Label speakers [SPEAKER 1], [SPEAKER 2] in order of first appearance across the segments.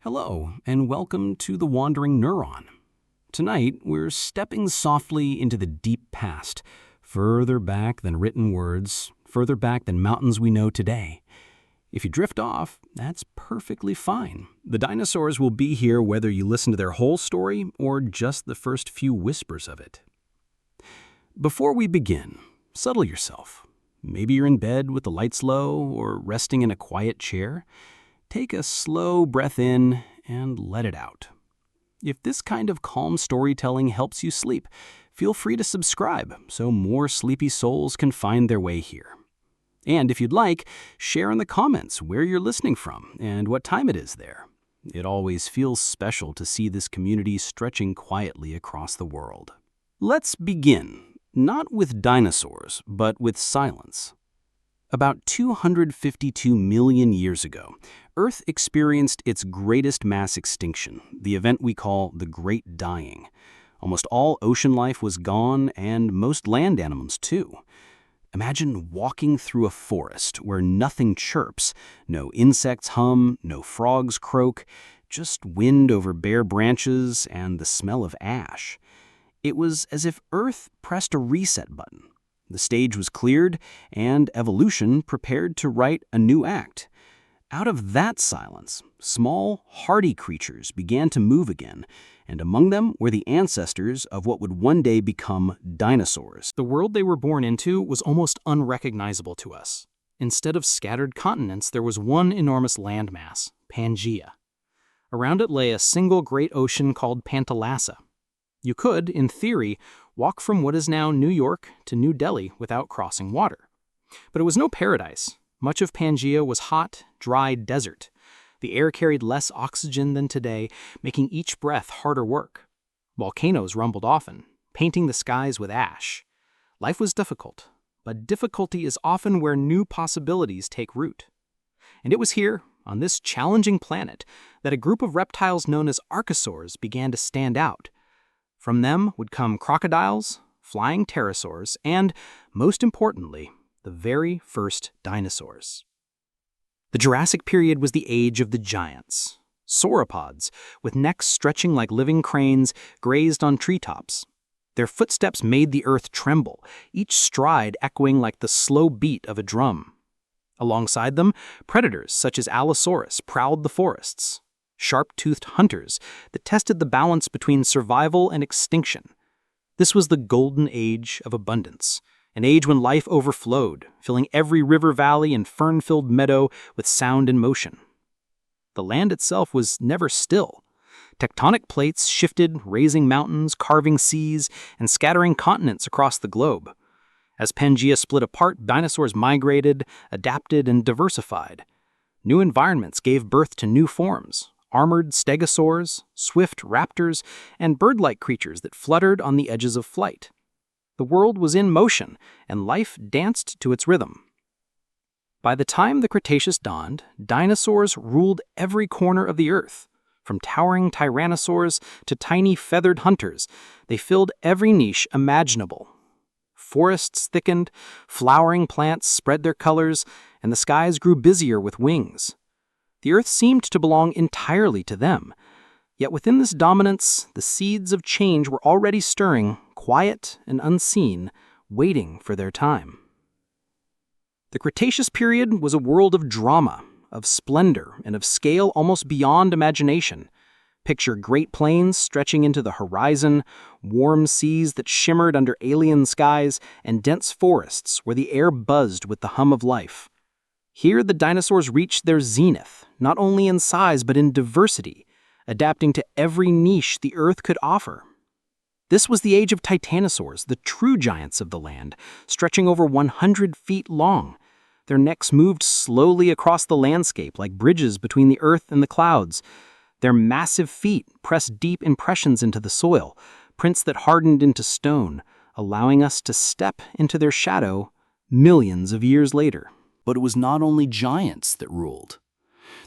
[SPEAKER 1] Hello, and welcome to the Wandering Neuron. Tonight, we're stepping softly into the deep past, further back than written words, further back than mountains we know today. If you drift off, that's perfectly fine. The dinosaurs will be here whether you listen to their whole story or just the first few whispers of it. Before we begin, settle yourself. Maybe you're in bed with the lights low or resting in a quiet chair. Take a slow breath in and let it out. If this kind of calm storytelling helps you sleep, feel free to subscribe so more sleepy souls can find their way here. And if you'd like, share in the comments where you're listening from and what time it is there. It always feels special to see this community stretching quietly across the world. Let's begin, not with dinosaurs, but with silence. About 252 million years ago, Earth experienced its greatest mass extinction, the event we call the Great Dying. Almost all ocean life was gone, and most land animals too. Imagine walking through a forest where nothing chirps, no insects hum, no frogs croak, just wind over bare branches and the smell of ash. It was as if Earth pressed a reset button. The stage was cleared, and evolution prepared to write a new act. Out of that silence, small, hardy creatures began to move again, and among them were the ancestors of what would one day become dinosaurs.
[SPEAKER 2] The world they were born into was almost unrecognizable to us. Instead of scattered continents, there was one enormous landmass, Pangaea. Around it lay a single great ocean called Pantalassa. You could, in theory, walk from what is now New York to New Delhi without crossing water. But it was no paradise. Much of Pangaea was hot, dry desert. The air carried less oxygen than today, making each breath harder work. Volcanoes rumbled often, painting the skies with ash. Life was difficult, but difficulty is often where new possibilities take root. And it was here, on this challenging planet, that a group of reptiles known as archosaurs began to stand out. From them would come crocodiles, flying pterosaurs, and, most importantly, the very first dinosaurs. The Jurassic period was the age of the giants. Sauropods, with necks stretching like living cranes, grazed on treetops. Their footsteps made the earth tremble, each stride echoing like the slow beat of a drum. Alongside them, predators such as Allosaurus prowled the forests. Sharp-toothed hunters that tested the balance between survival and extinction. This was the golden age of abundance, an age when life overflowed, filling every river valley and fern-filled meadow with sound and motion. The land itself was never still. Tectonic plates shifted, raising mountains, carving seas, and scattering continents across the globe. As Pangaea split apart, dinosaurs migrated, adapted, and diversified. New environments gave birth to new forms. Armored stegosaurs, swift raptors, and bird-like creatures that fluttered on the edges of flight. The world was in motion, and life danced to its rhythm. By the time the Cretaceous dawned, dinosaurs ruled every corner of the earth. From towering tyrannosaurs to tiny feathered hunters, they filled every niche imaginable. Forests thickened, flowering plants spread their colors, and the skies grew busier with wings. The earth seemed to belong entirely to them. Yet within this dominance, the seeds of change were already stirring, quiet and unseen, waiting for their time. The Cretaceous period was a world of drama, of splendor, and of scale almost beyond imagination. Picture great plains stretching into the horizon, warm seas that shimmered under alien skies, and dense forests where the air buzzed with the hum of life. Here the dinosaurs reached their zenith, not only in size but in diversity, adapting to every niche the earth could offer. This was the age of titanosaurs, the true giants of the land, stretching over 100 feet long. Their necks moved slowly across the landscape like bridges between the earth and the clouds. Their massive feet pressed deep impressions into the soil, prints that hardened into stone, allowing us to step into their shadow millions of years later.
[SPEAKER 1] But it was not only giants that ruled.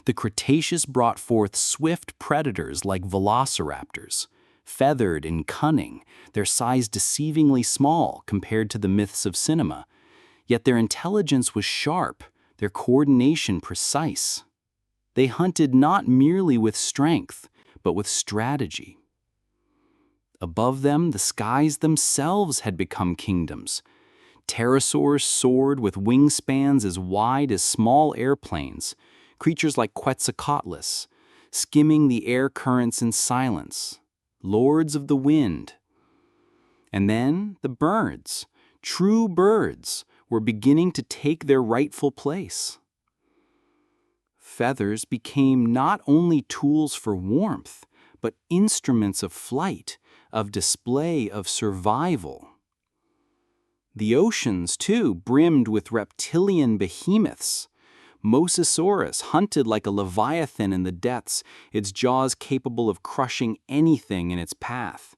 [SPEAKER 1] The Cretaceous brought forth swift predators like velociraptors, feathered and cunning, their size deceivingly small compared to the myths of cinema. Yet their intelligence was sharp, their coordination precise. They hunted not merely with strength, but with strategy. Above them, the skies themselves had become kingdoms. Pterosaurs soared with wingspans as wide as small airplanes, creatures like Quetzalcoatlus, skimming the air currents in silence, lords of the wind. And then the birds, true birds, were beginning to take their rightful place. Feathers became not only tools for warmth, but instruments of flight, of display, of survival. The oceans, too, brimmed with reptilian behemoths. Mosasaurus hunted like a leviathan in the depths, its jaws capable of crushing anything in its path.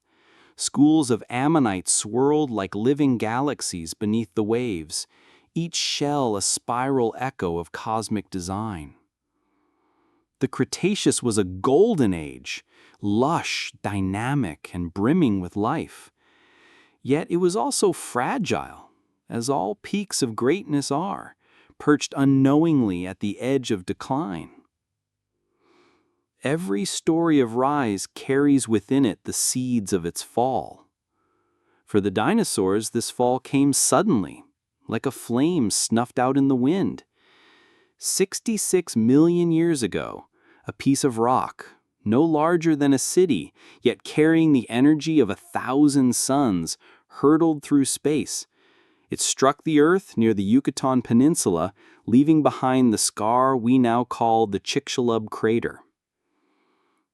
[SPEAKER 1] Schools of ammonites swirled like living galaxies beneath the waves, each shell a spiral echo of cosmic design. The Cretaceous was a golden age, lush, dynamic, and brimming with life. Yet it was also fragile, as all peaks of greatness are, perched unknowingly at the edge of decline. Every story of rise carries within it the seeds of its fall. For the dinosaurs, this fall came suddenly, like a flame snuffed out in the wind. 66 million years ago, a piece of rock, no larger than a city, yet carrying the energy of 1,000 suns, hurtled through space. It struck the Earth near the Yucatan Peninsula, leaving behind the scar we now call the Chicxulub crater.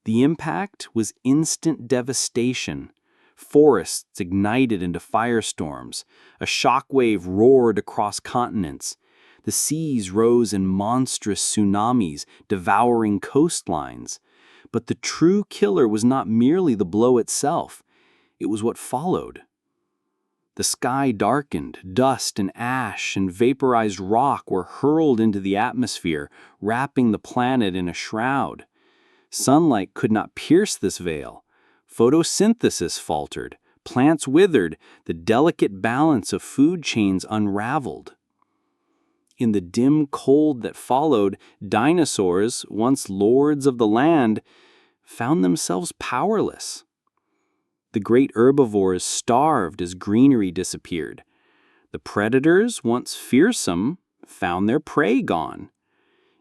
[SPEAKER 1] The impact was instant devastation. Forests ignited into firestorms. A shockwave roared across continents. The seas rose in monstrous tsunamis, devouring coastlines. But the true killer was not merely the blow itself. It was what followed. The sky darkened, dust and ash and vaporized rock were hurled into the atmosphere, wrapping the planet in a shroud. Sunlight could not pierce this veil. Photosynthesis faltered, plants withered, the delicate balance of food chains unraveled. In the dim cold that followed, dinosaurs, once lords of the land, found themselves powerless. The great herbivores starved as greenery disappeared. The predators, once fearsome, found their prey gone.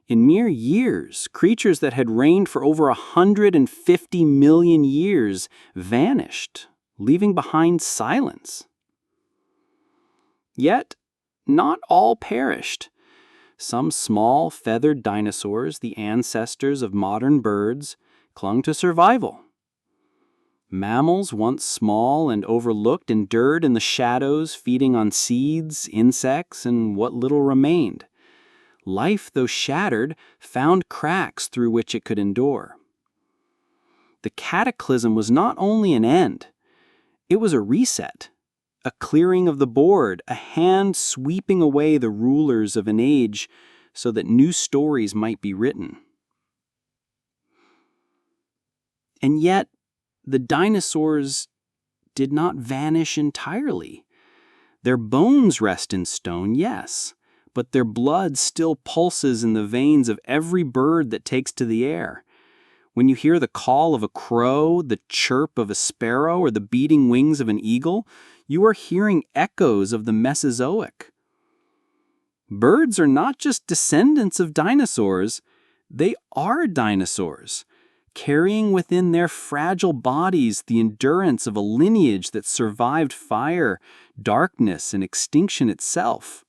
[SPEAKER 1] In mere years, creatures that had reigned for over 150 million years vanished, leaving behind silence. Yet, not all perished. Some small, feathered dinosaurs, the ancestors of modern birds, clung to survival. Mammals, once small and overlooked, endured in the shadows, feeding on seeds, insects, and what little remained. Life, though shattered, found cracks through which it could endure. The cataclysm was not only an end, it was a reset, a clearing of the board, a hand sweeping away the rulers of an age so that new stories might be written. And yet, the dinosaurs did not vanish entirely. Their bones rest in stone, yes, but their blood still pulses in the veins of every bird that takes to the air. When you hear the call of a crow, the chirp of a sparrow, or the beating wings of an eagle, you are hearing echoes of the Mesozoic. Birds are not just descendants of dinosaurs, they are dinosaurs, carrying within their fragile bodies the endurance of a lineage that survived fire, darkness, and extinction itself.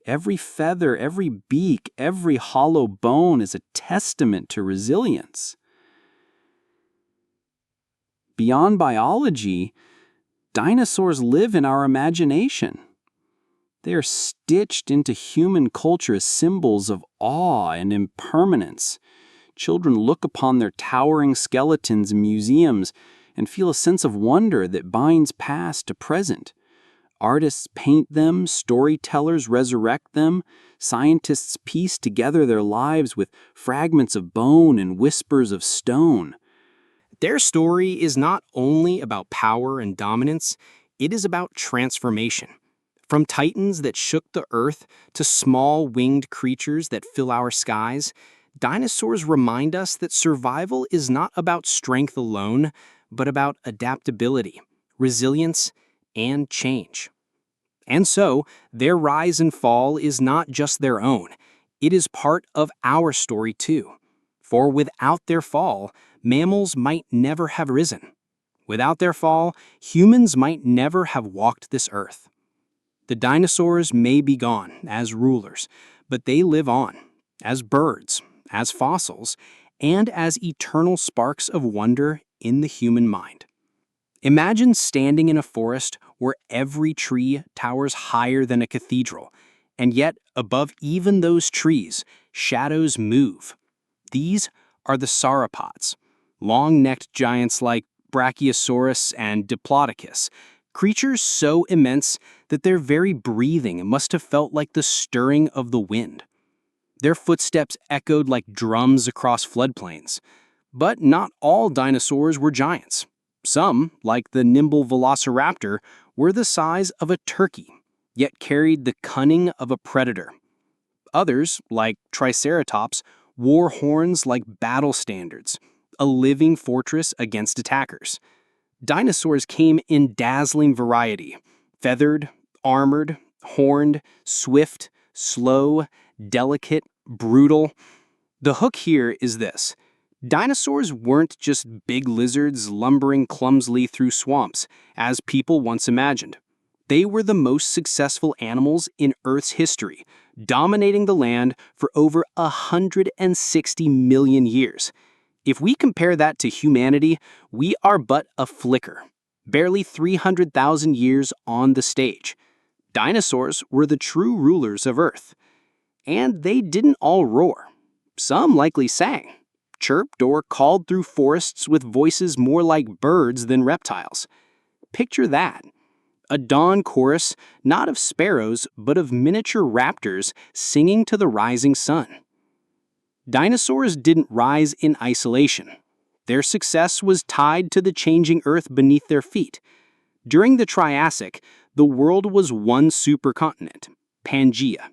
[SPEAKER 1] Every feather, every beak, every hollow bone is a testament to resilience. Beyond biology, dinosaurs live in our imagination. They are stitched into human culture as symbols of awe and impermanence. Children look upon their towering skeletons in museums and feel a sense of wonder that binds past to present. Artists paint them, storytellers resurrect them, scientists piece together their lives with fragments of bone and whispers of stone.
[SPEAKER 2] Their story is not only about power and dominance, it is about transformation. From titans that shook the earth to small winged creatures that fill our skies, Dinosaurs remind us that survival is not about strength alone, but about adaptability, resilience, and change. And so, their rise and fall is not just their own, it is part of our story too. For without their fall, mammals might never have risen. Without their fall, humans might never have walked this earth. The dinosaurs may be gone as rulers, but they live on as birds, as fossils, and as eternal sparks of wonder in the human mind. Imagine standing in a forest where every tree towers higher than a cathedral, and yet above even those trees, shadows move. These are the sauropods, long-necked giants like Brachiosaurus and Diplodocus, creatures so immense that their very breathing must have felt like the stirring of the wind. Their footsteps echoed like drums across floodplains. But not all dinosaurs were giants. Some, like the nimble velociraptor, were the size of a turkey, yet carried the cunning of a predator. Others, like Triceratops, wore horns like battle standards, a living fortress against attackers. Dinosaurs came in dazzling variety: feathered, armored, horned, swift, slow, delicate, brutal. The hook here is this: dinosaurs weren't just big lizards lumbering clumsily through swamps, as people once imagined. They were the most successful animals in Earth's history, dominating the land for over 160 million years. If we compare that to humanity, we are but a flicker, barely 300,000 years on the stage. Dinosaurs were the true rulers of Earth. And they didn't all roar. Some likely sang, chirped, or called through forests with voices more like birds than reptiles. Picture that. A dawn chorus, not of sparrows, but of miniature raptors singing to the rising sun. Dinosaurs didn't rise in isolation. Their success was tied to the changing earth beneath their feet. During the Triassic, the world was one supercontinent, Pangaea.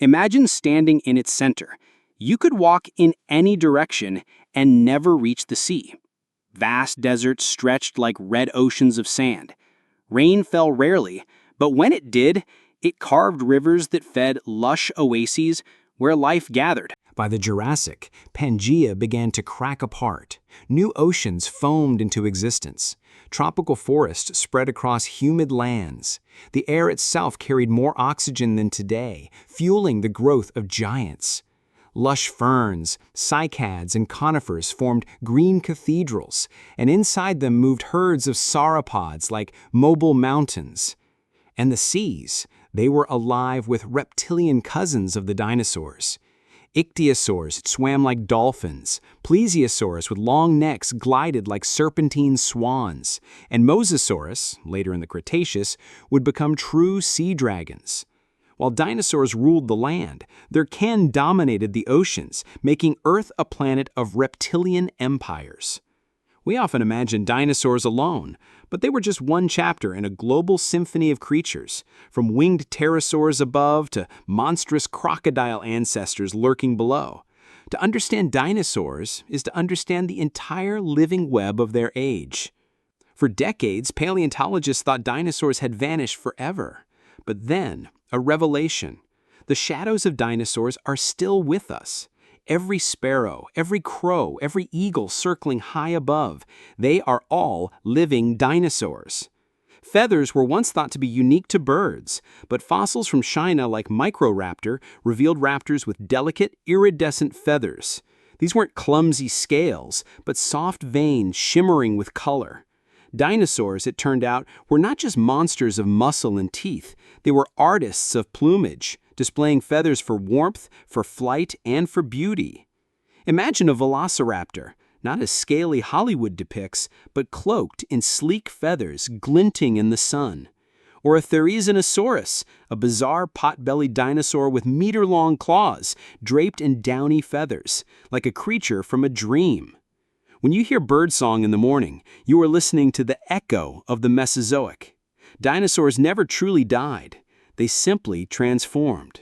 [SPEAKER 2] Imagine standing in its center. You could walk in any direction and never reach the sea. Vast deserts stretched like red oceans of sand. Rain fell rarely, but when it did, it carved rivers that fed lush oases where life gathered.
[SPEAKER 1] By the Jurassic, Pangaea began to crack apart. New oceans foamed into existence. Tropical forests spread across humid lands. The air itself carried more oxygen than today, fueling the growth of giants. Lush ferns, cycads, and conifers formed green cathedrals, and inside them moved herds of sauropods like mobile mountains. And the seas, they were alive with reptilian cousins of the dinosaurs. Ichthyosaurs swam like dolphins, plesiosaurs with long necks glided like serpentine swans, and Mosasaurus, later in the Cretaceous, would become true sea dragons. While dinosaurs ruled the land, their kin dominated the oceans, making Earth a planet of reptilian empires. We often imagine dinosaurs alone, but they were just one chapter in a global symphony of creatures, from winged pterosaurs above to monstrous crocodile ancestors lurking below. To understand dinosaurs is to understand the entire living web of their age. For decades, paleontologists thought dinosaurs had vanished forever. But then, a revelation. The shadows of dinosaurs are still with us. Every sparrow, every crow, every eagle circling high above, they are all living dinosaurs. Feathers were once thought to be unique to birds, but fossils from China like Microraptor revealed raptors with delicate, iridescent feathers. These weren't clumsy scales, but soft veins shimmering with color. Dinosaurs, it turned out, were not just monsters of muscle and teeth. They were artists of plumage, displaying feathers for warmth, for flight, and for beauty. Imagine a velociraptor, not as scaly Hollywood depicts, but cloaked in sleek feathers glinting in the sun. Or a Therizinosaurus, a bizarre pot-bellied dinosaur with meter-long claws draped in downy feathers, like a creature from a dream. When you hear birdsong in the morning, you are listening to the echo of the Mesozoic. Dinosaurs never truly died. They simply transformed.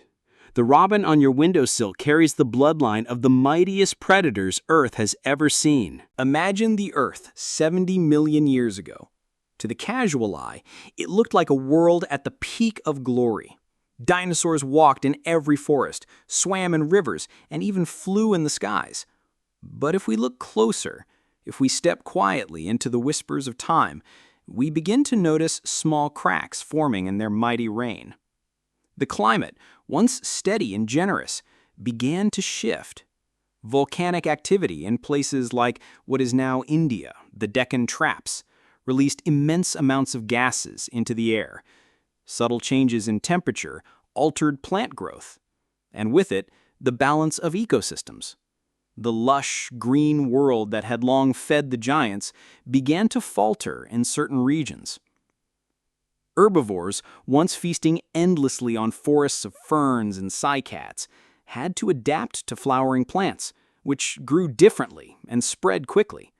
[SPEAKER 3] The robin on your windowsill carries the bloodline of the mightiest predators Earth has ever seen. Imagine the Earth 70 million years ago. To the casual eye, it looked like a world at the peak of glory. Dinosaurs walked in every forest, swam in rivers, and even flew in the skies. But if we look closer, if we step quietly into the whispers of time, we begin to notice small cracks forming in their mighty reign. The climate, once steady and generous, began to shift. Volcanic activity in places like what is now India, the Deccan Traps, released immense amounts of gases into the air. Subtle changes in temperature altered plant growth, and with it, the balance of ecosystems. The lush, green world that had long fed the giants began to falter in certain regions. Herbivores, once feasting endlessly on forests of ferns and cycads, had to adapt to flowering plants, which grew differently and spread quickly.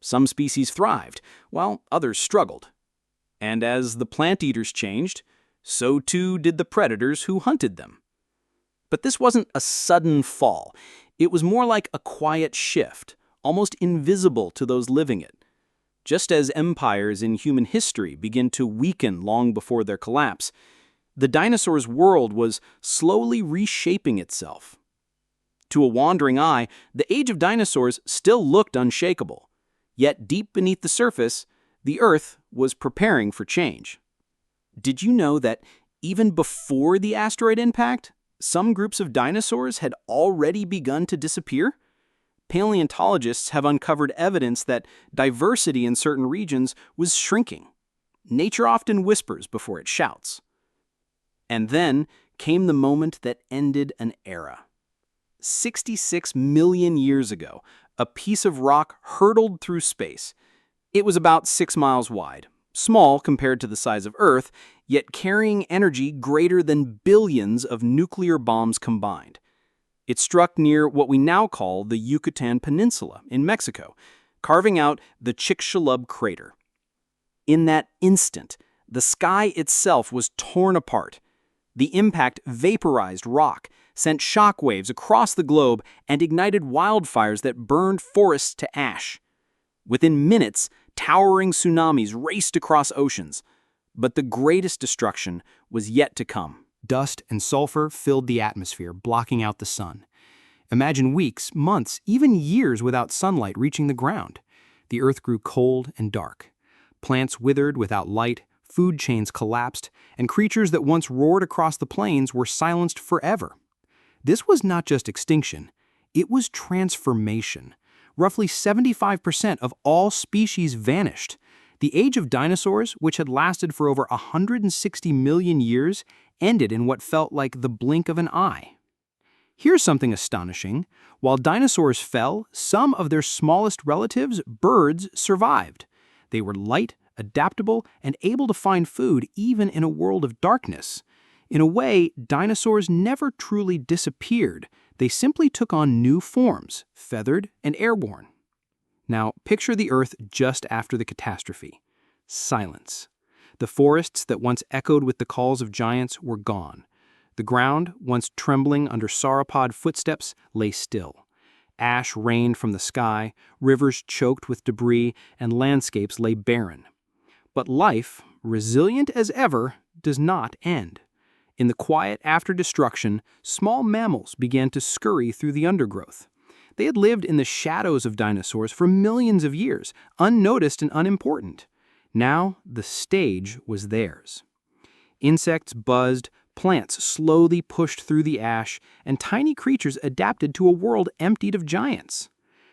[SPEAKER 3] Some species thrived, while others struggled. And as the plant eaters changed, so too did the predators who hunted them. But this wasn't a sudden fall. It was more like a quiet shift, almost invisible to those living it. Just as empires in human history begin to weaken long before their collapse, the dinosaurs' world was slowly reshaping itself. To a wandering eye, the age of dinosaurs still looked unshakable. Yet deep beneath the surface, the Earth was preparing for change. Did you know that even before the asteroid impact, some groups of dinosaurs had already begun to disappear? Paleontologists have uncovered evidence that diversity in certain regions was shrinking. Nature often whispers before it shouts. And then came the moment that ended an era. 66 million years ago, a piece of rock hurtled through space. It was about 6 miles wide, small compared to the size of Earth, yet carrying energy greater than billions of nuclear bombs combined. It struck near what we now call the Yucatan Peninsula in Mexico, carving out the Chicxulub crater. In that instant, the sky itself was torn apart. The impact vaporized rock, sent shockwaves across the globe, and ignited wildfires that burned forests to ash. Within minutes, towering tsunamis raced across oceans. But the greatest destruction was yet to come.
[SPEAKER 2] Dust and sulfur filled the atmosphere, blocking out the sun. Imagine weeks, months, even years without sunlight reaching the ground. The earth grew cold and dark. Plants withered without light, food chains collapsed, and creatures that once roared across the plains were silenced forever. This was not just extinction, it was transformation. Roughly 75% of all species vanished. The age of dinosaurs, which had lasted for over 160 million years, ended in what felt like the blink of an eye. Here's something astonishing. While dinosaurs fell, some of their smallest relatives, birds, survived. They were light, adaptable, and able to find food even in a world of darkness. In a way, dinosaurs never truly disappeared. They simply took on new forms, feathered and airborne. Now, picture the Earth just after the catastrophe. Silence. The forests that once echoed with the calls of giants were gone. The ground, once trembling under sauropod footsteps, lay still. Ash rained from the sky, rivers choked with debris, and landscapes lay barren. But life, resilient as ever, does not end. In the quiet after destruction, small mammals began to scurry through the undergrowth. They had lived in the shadows of dinosaurs for millions of years, unnoticed and unimportant. Now, the stage was theirs. Insects buzzed, plants slowly pushed through the ash, and tiny creatures adapted to a world emptied of giants.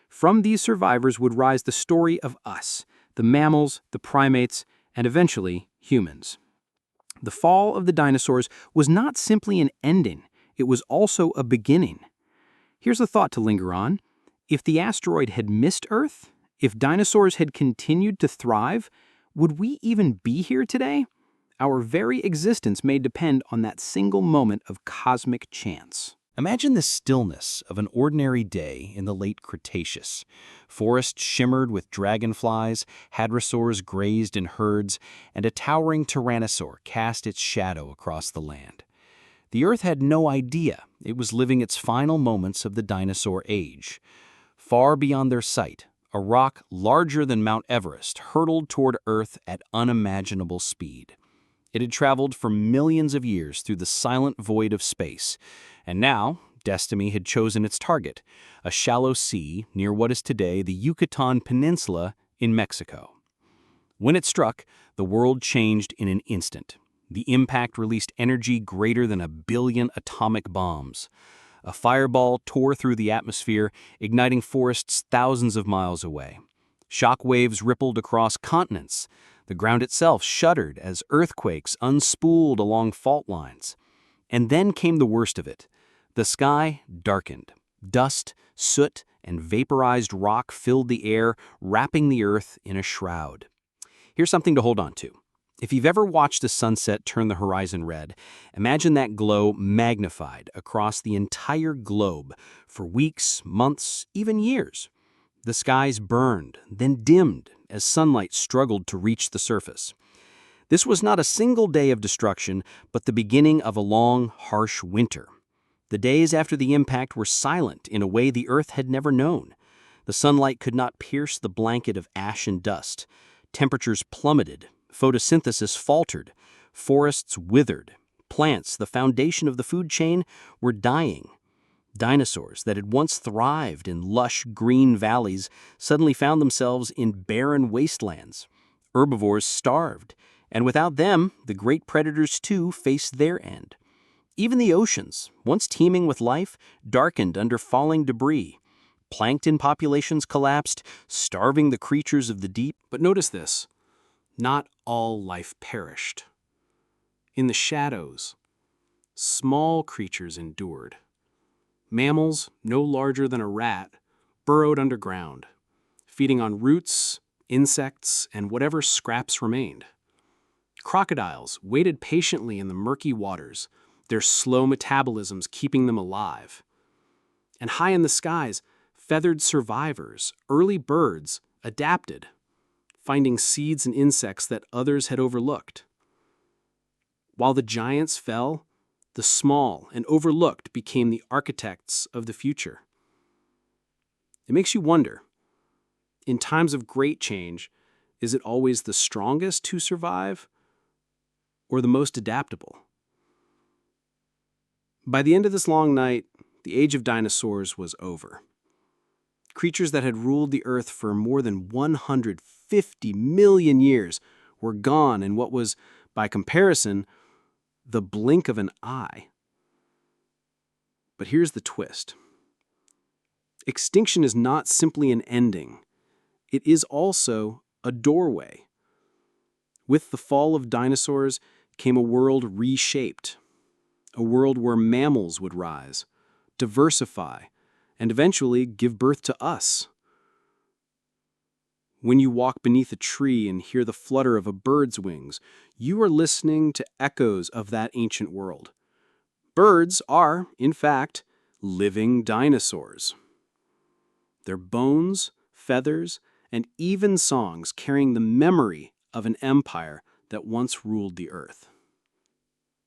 [SPEAKER 2] From these survivors would rise the story of us, the mammals, the primates, and eventually humans. The fall of the dinosaurs was not simply an ending, it was also a beginning. Here's a thought to linger on. If the asteroid had missed Earth, if dinosaurs had continued to thrive, would we even be here today? Our very existence may depend on that single moment of cosmic chance.
[SPEAKER 1] Imagine the stillness of an ordinary day in the late Cretaceous. Forests shimmered with dragonflies, hadrosaurs grazed in herds, and a towering tyrannosaur cast its shadow across the land.
[SPEAKER 3] The Earth had no idea it was living its final moments of the dinosaur age. Far beyond their sight, a rock larger than Mount Everest hurtled toward Earth at unimaginable speed. It had traveled for millions of years through the silent void of space, and now destiny had chosen its target, a shallow sea near what is today the Yucatan Peninsula in Mexico. When it struck, the world changed in an instant. The impact released energy greater than 1 billion atomic bombs. A fireball tore through the atmosphere, igniting forests thousands of miles away. Shock waves rippled across continents. The ground itself shuddered as earthquakes unspooled along fault lines. And then came the worst of it. The sky darkened. Dust, soot, and vaporized rock filled the air, wrapping the Earth in a shroud. Here's something to hold on to. If you've ever watched a sunset turn the horizon red, imagine that glow magnified across the entire globe for weeks, months, even years. The skies burned, then dimmed as sunlight struggled to reach the surface. This was not a single day of destruction, but the beginning of a long, harsh winter. The days after the impact were silent in a way the Earth had never known. The sunlight could not pierce the blanket of ash and dust. Temperatures plummeted. Photosynthesis faltered, forests withered, plants, the foundation of the food chain, were dying. Dinosaurs that had once thrived in lush green valleys suddenly found themselves in barren wastelands. Herbivores starved, and without them, the great predators too faced their end. Even the oceans, once teeming with life, darkened under falling debris. Plankton populations collapsed, starving the creatures of the deep.
[SPEAKER 2] But notice this. Not all life perished. In the shadows, small creatures endured. Mammals, no larger than a rat, burrowed underground, feeding on roots, insects, and whatever scraps remained. Crocodiles waited patiently in the murky waters, their slow metabolisms keeping them alive. And high in the skies, feathered survivors, early birds, adapted, finding seeds and insects that others had overlooked. While the giants fell, the small and overlooked became the architects of the future. It makes you wonder, in times of great change, is it always the strongest who survive or the most adaptable? By the end of this long night, the age of dinosaurs was over. Creatures that had ruled the Earth for more than 150 million years were gone in what was, by comparison, the blink of an eye. But here's the twist. Extinction is not simply an ending. It is also a doorway. With the fall of dinosaurs came a world reshaped, a world where mammals would rise, diversify, and eventually give birth to us. When you walk beneath a tree and hear the flutter of a bird's wings, you are listening to echoes of that ancient world. Birds are, in fact, living dinosaurs. Their bones, feathers, and even songs carrying the memory of an empire that once ruled the Earth.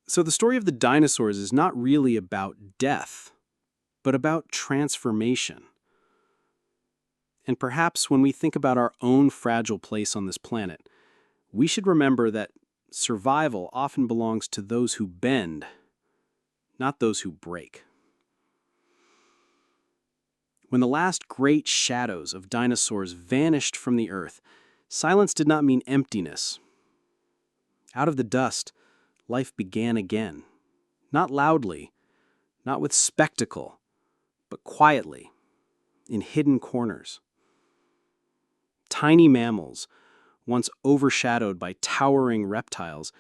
[SPEAKER 2] So the story of the dinosaurs is not really about death, but about transformation. And perhaps when we think about our own fragile place on this planet, we should remember that survival often belongs to those who bend, not those who break. When the last great shadows of dinosaurs vanished from the Earth, silence did not mean emptiness. Out of the dust, life began again. Not loudly, not with spectacle, but quietly, in hidden corners. Tiny mammals, once overshadowed by towering reptiles,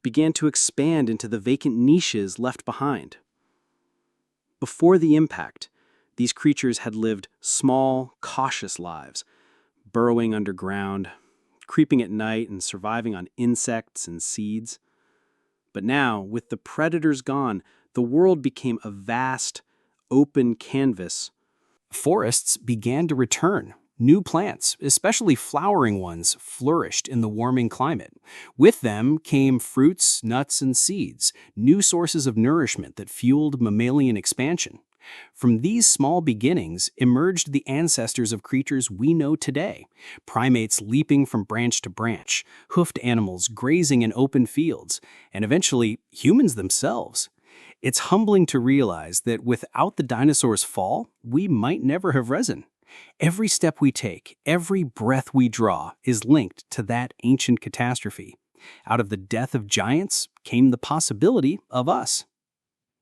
[SPEAKER 2] began to expand into the vacant niches left behind. Before the impact, these creatures had lived small, cautious lives, burrowing underground, creeping at night and surviving on insects and seeds. But now, with the predators gone, the world became a vast, open canvas.
[SPEAKER 1] Forests began to return, New plants, especially flowering ones, flourished in the warming climate. With them came fruits, nuts, and seeds, new sources of nourishment that fueled mammalian expansion. From these small beginnings emerged the ancestors of creatures we know today, primates leaping from branch to branch, hoofed animals grazing in open fields, and eventually humans themselves. It's humbling to realize that without the dinosaurs' fall, we might never have risen. Every step we take, every breath we draw is linked to that ancient catastrophe. Out of the death of giants came the possibility of us.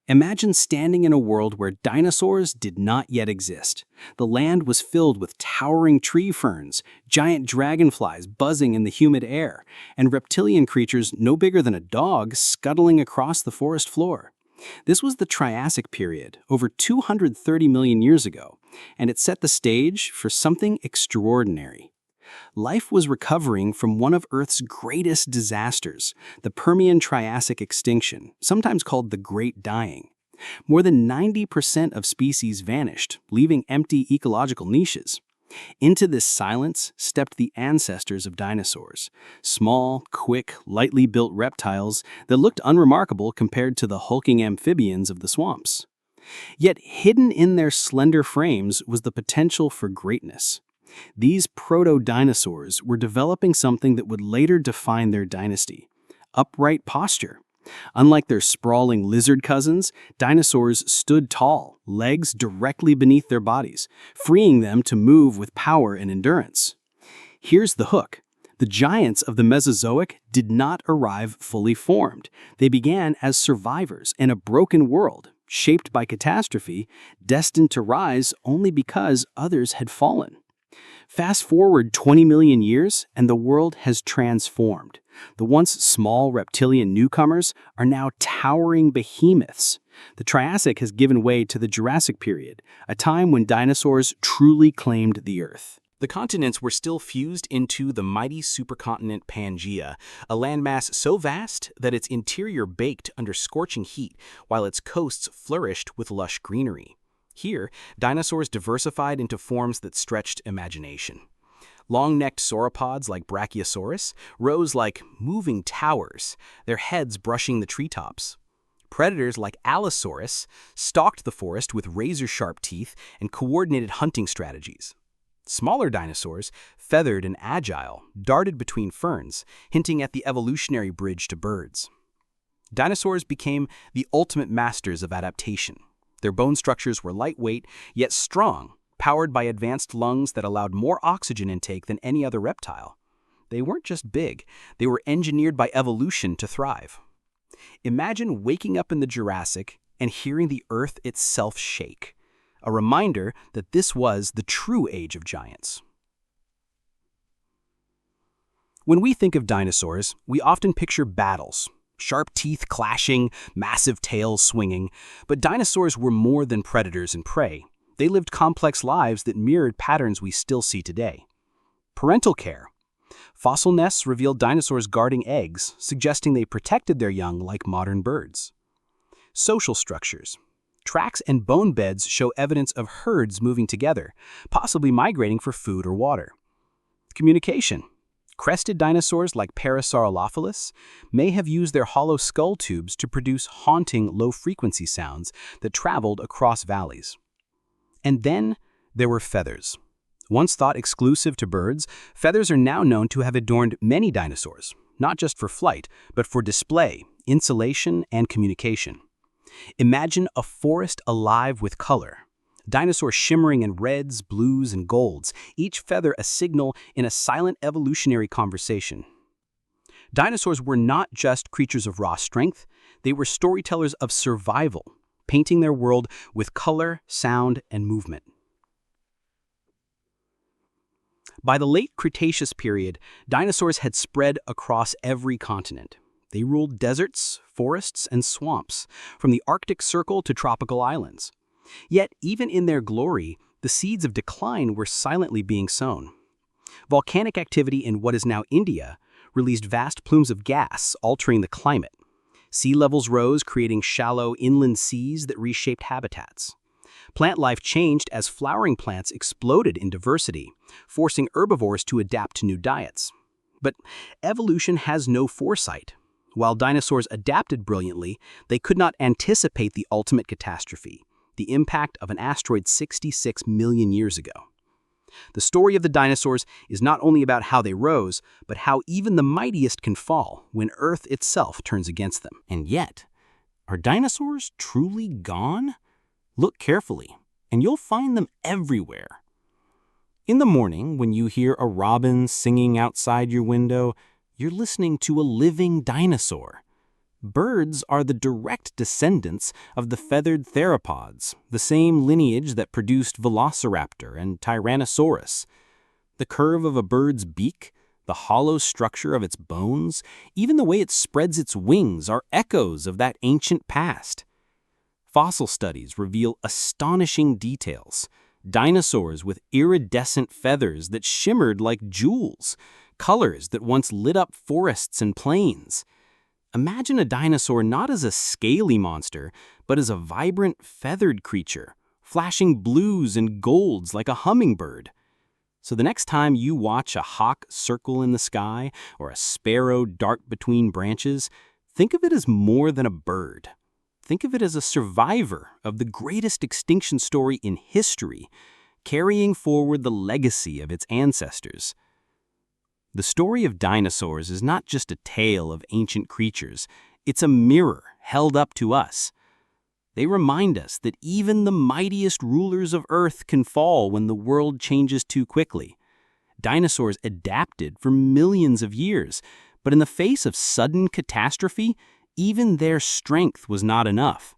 [SPEAKER 1] Imagine standing in a world where dinosaurs did not yet exist. The land was filled with towering tree ferns, giant dragonflies buzzing in the humid air, and reptilian creatures no bigger than a dog scuttling across the forest floor. This was the Triassic period, over 230 million years ago, and it set the stage for something extraordinary. Life was recovering from one of Earth's greatest disasters, the Permian-Triassic extinction, sometimes called the Great Dying. More than 90% of species vanished, leaving empty ecological niches. Into this silence stepped the ancestors of dinosaurs, small, quick, lightly built reptiles that looked unremarkable compared to the hulking amphibians of the swamps. Yet hidden in their slender frames was the potential for greatness. These proto-dinosaurs were developing something that would later define their dynasty: upright posture. Unlike their sprawling lizard cousins, dinosaurs stood tall, legs directly beneath their bodies, freeing them to move with power and endurance. Here's the hook. The giants of the Mesozoic did not arrive fully formed. They began as survivors in a broken world, shaped by catastrophe, destined to rise only because others had fallen. Fast forward 20 million years, and the world has transformed. The once small reptilian newcomers are now towering behemoths. The Triassic has given way to the Jurassic period, a time when dinosaurs truly claimed the Earth.
[SPEAKER 3] The continents were still fused into the mighty supercontinent Pangaea, a landmass so vast that its interior baked under scorching heat while its coasts flourished with lush greenery. Here, dinosaurs diversified into forms that stretched imagination. Long-necked sauropods like Brachiosaurus rose like moving towers, their heads brushing the treetops. Predators like Allosaurus stalked the forest with razor-sharp teeth and coordinated hunting strategies. Smaller dinosaurs, feathered and agile, darted between ferns, hinting at the evolutionary bridge to birds. Dinosaurs became the ultimate masters of adaptation. Their bone structures were lightweight, yet strong, powered by advanced lungs that allowed more oxygen intake than any other reptile. They weren't just big, they were engineered by evolution to thrive. Imagine waking up in the Jurassic and hearing the Earth itself shake, a reminder that this was the true age of giants. When we think of dinosaurs, we often picture battles. Sharp teeth clashing, massive tails swinging. But dinosaurs were more than predators and prey. They lived complex lives that mirrored patterns we still see today. Parental care. Fossil nests revealed dinosaurs guarding eggs, suggesting they protected their young like modern birds. Social structures. Tracks and bone beds show evidence of herds moving together, possibly migrating for food or water. Communication. Crested dinosaurs like Parasaurolophus may have used their hollow skull tubes to produce haunting low-frequency sounds that traveled across valleys. And then there were feathers. Once thought exclusive to birds, feathers are now known to have adorned many dinosaurs, not just for flight, but for display, insulation, and communication. Imagine a forest alive with color. Dinosaurs shimmering in reds, blues, and golds, each feather a signal in a silent evolutionary conversation. Dinosaurs were not just creatures of raw strength, they were storytellers of survival, painting their world with color, sound, and movement. By the late Cretaceous period, dinosaurs had spread across every continent. They ruled deserts, forests, and swamps, from the Arctic Circle to tropical islands. Yet, even in their glory, the seeds of decline were silently being sown. Volcanic activity in what is now India released vast plumes of gas, altering the climate. Sea levels rose, creating shallow inland seas that reshaped habitats.
[SPEAKER 1] Plant life changed as flowering plants exploded in diversity, forcing herbivores to adapt to new diets. But evolution has no foresight. While dinosaurs adapted brilliantly, they could not anticipate the ultimate catastrophe, the impact of an asteroid 66 million years ago. The story of the dinosaurs is not only about how they rose, but how even the mightiest can fall when Earth itself turns against them.
[SPEAKER 2] And yet, are dinosaurs truly gone? Look carefully, and you'll find them everywhere. In the morning, when you hear a robin singing outside your window, you're listening to a living dinosaur. Birds are the direct descendants of the feathered theropods, the same lineage that produced Velociraptor and Tyrannosaurus. The curve of a bird's beak, the hollow structure of its bones, even the way it spreads its wings are echoes of that ancient past. Fossil studies reveal astonishing details. Dinosaurs with iridescent feathers that shimmered like jewels, colors that once lit up forests and plains. Imagine a dinosaur not as a scaly monster, but as a vibrant, feathered creature, flashing blues and golds like a hummingbird. So the next time you watch a hawk circle in the sky or a sparrow dart between branches, think of it as more than a bird. Think of it as a survivor of the greatest extinction story in history, carrying forward the legacy of its ancestors. The story of dinosaurs is not just a tale of ancient creatures, it's a mirror held up to us. They remind us that even the mightiest rulers of Earth can fall when the world changes too quickly. Dinosaurs adapted for millions of years, but in the face of sudden catastrophe, even their strength was not enough.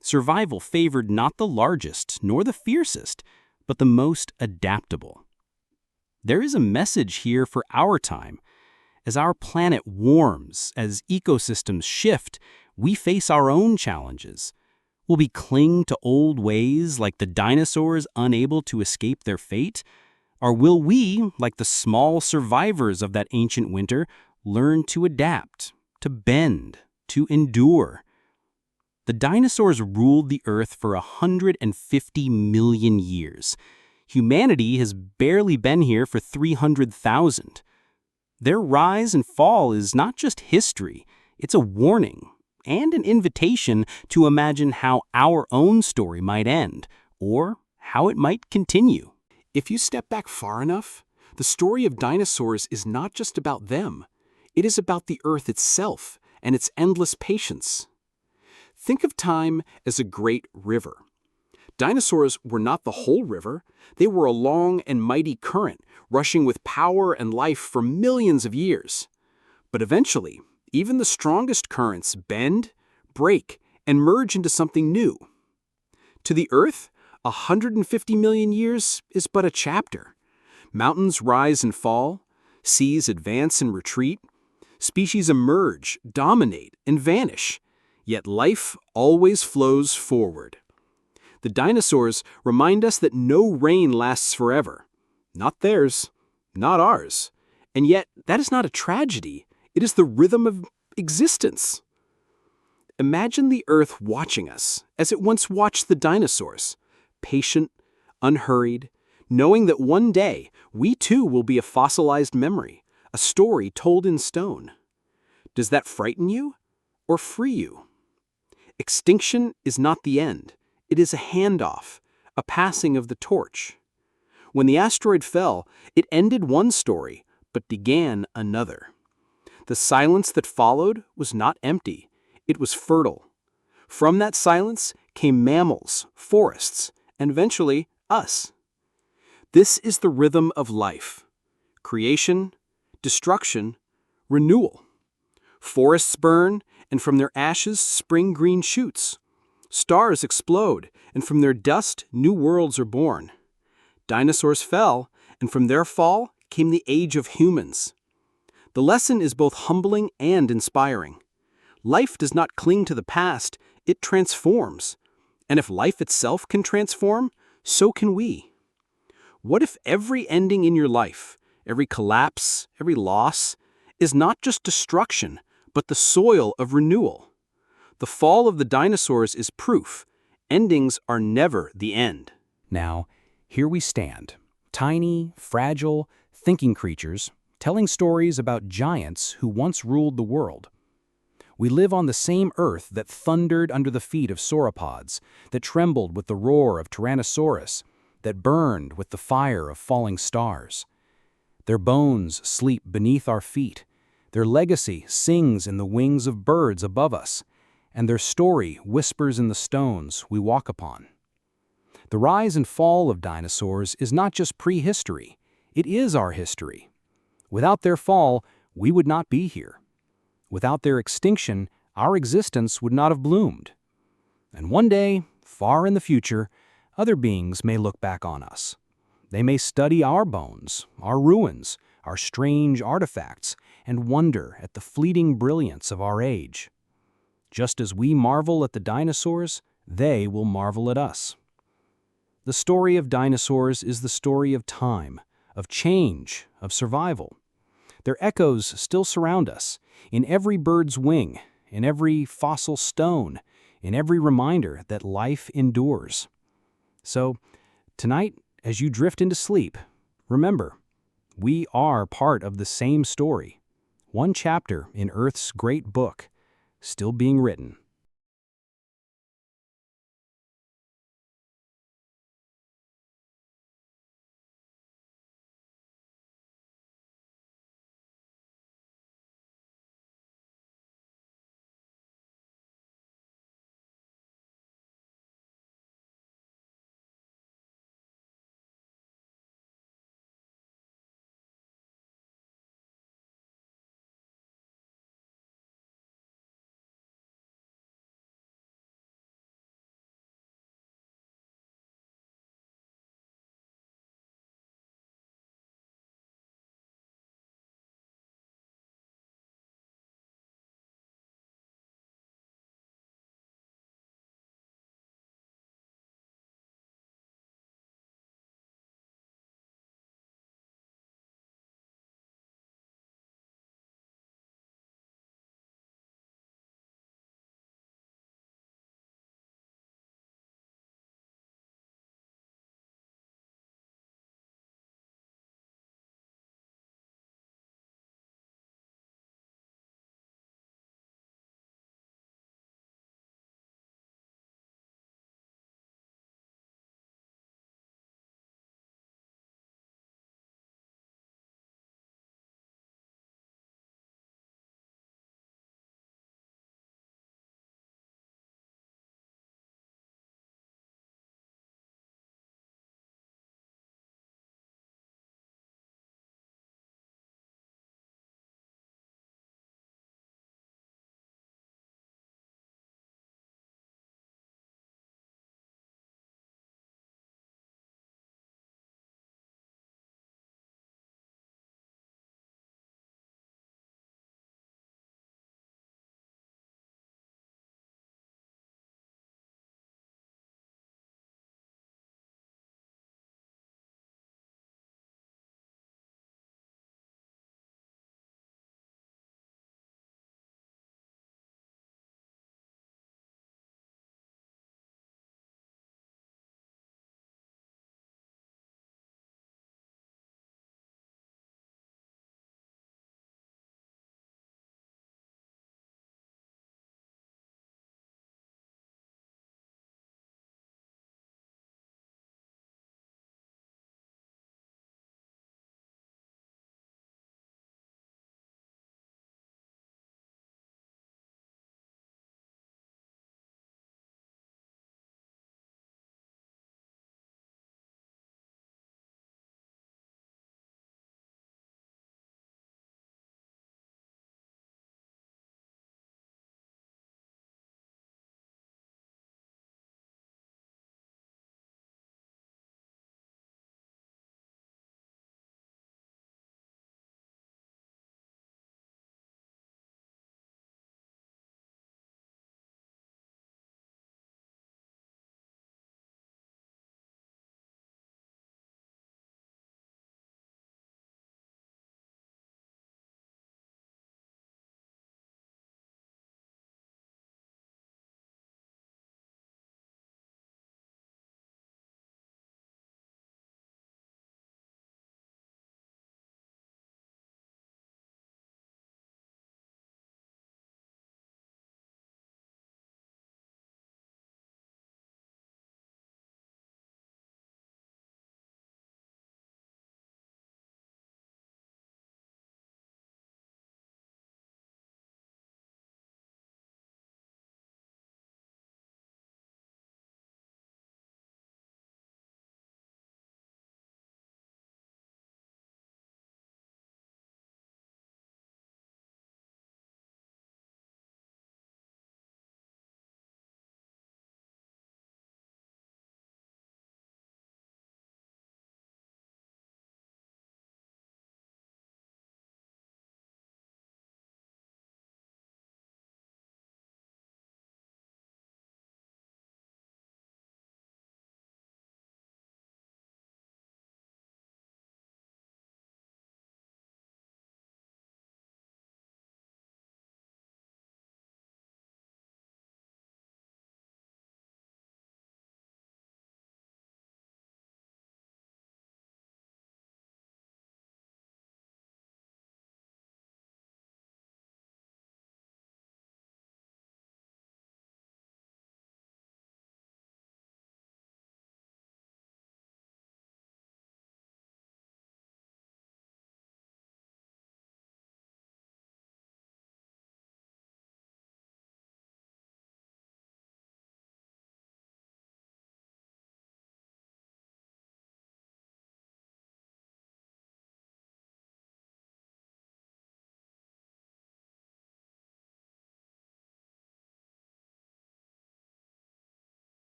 [SPEAKER 2] Survival favored not the largest nor the fiercest, but the most adaptable. There is a message here for our time. As our planet warms, as ecosystems shift, we face our own challenges. Will we cling to old ways like the dinosaurs unable to escape their fate? Or will we, like the small survivors of that ancient winter, learn to adapt, to bend, to endure? The dinosaurs ruled the Earth for 150 million years. Humanity has barely been here for 300,000. Their rise and fall is not just history, it's a warning and an invitation to imagine how our own story might end, or how it might continue.
[SPEAKER 3] If you step back far enough, the story of dinosaurs is not just about them. It is about the Earth itself and its endless patience. Think of time as a great river. Dinosaurs were not the whole river. They were a long and mighty current, rushing with power and life for millions of years. But eventually, even the strongest currents bend, break, and merge into something new. To the Earth, 150 million years is but a chapter. Mountains rise and fall, seas advance and retreat, species emerge, dominate, and vanish. Yet life always flows forward. The dinosaurs remind us that no reign lasts forever. Not theirs, not ours. And yet, that is not a tragedy. It is the rhythm of existence. Imagine the Earth watching us, as it once watched the dinosaurs, patient, unhurried, knowing that one day we too will be a fossilized memory, a story told in stone. Does that frighten you or free you? Extinction is not the end. It is a handoff, a passing of the torch. When the asteroid fell, it ended one story, but began another. The silence that followed was not empty. It was fertile. From that silence came mammals, forests, and eventually us. This is the rhythm of life: creation, destruction, renewal. Forests burn, and from their ashes spring green shoots. Stars explode, and from their dust new worlds are born. Dinosaurs fell, and from their fall came the age of humans. The lesson is both humbling and inspiring. Life does not cling to the past, it transforms. And if life itself can transform, so can we. What if every ending in your life, every collapse, every loss, is not just destruction, but the soil of renewal? The fall of the dinosaurs is proof. Endings are never the end.
[SPEAKER 1] Now, here we stand, tiny, fragile, thinking creatures, telling stories about giants who once ruled the world. We live on the same earth that thundered under the feet of sauropods, that trembled with the roar of Tyrannosaurus, that burned with the fire of falling stars. Their bones sleep beneath our feet, their legacy sings in the wings of birds above us, and their story whispers in the stones we walk upon. The rise and fall of dinosaurs is not just prehistory, it is our history. Without their fall, we would not be here. Without their extinction, our existence would not have bloomed. And one day, far in the future, other beings may look back on us. They may study our bones, our ruins, our strange artifacts, and wonder at the fleeting brilliance of our age. Just as we marvel at the dinosaurs, they will marvel at us. The story of dinosaurs is the story of time, of change, of survival. Their echoes still surround us, in every bird's wing, in every fossil stone, in every reminder that life endures. So, tonight, as you drift into sleep, remember, we are part of the same story, one chapter in Earth's great book, still being written.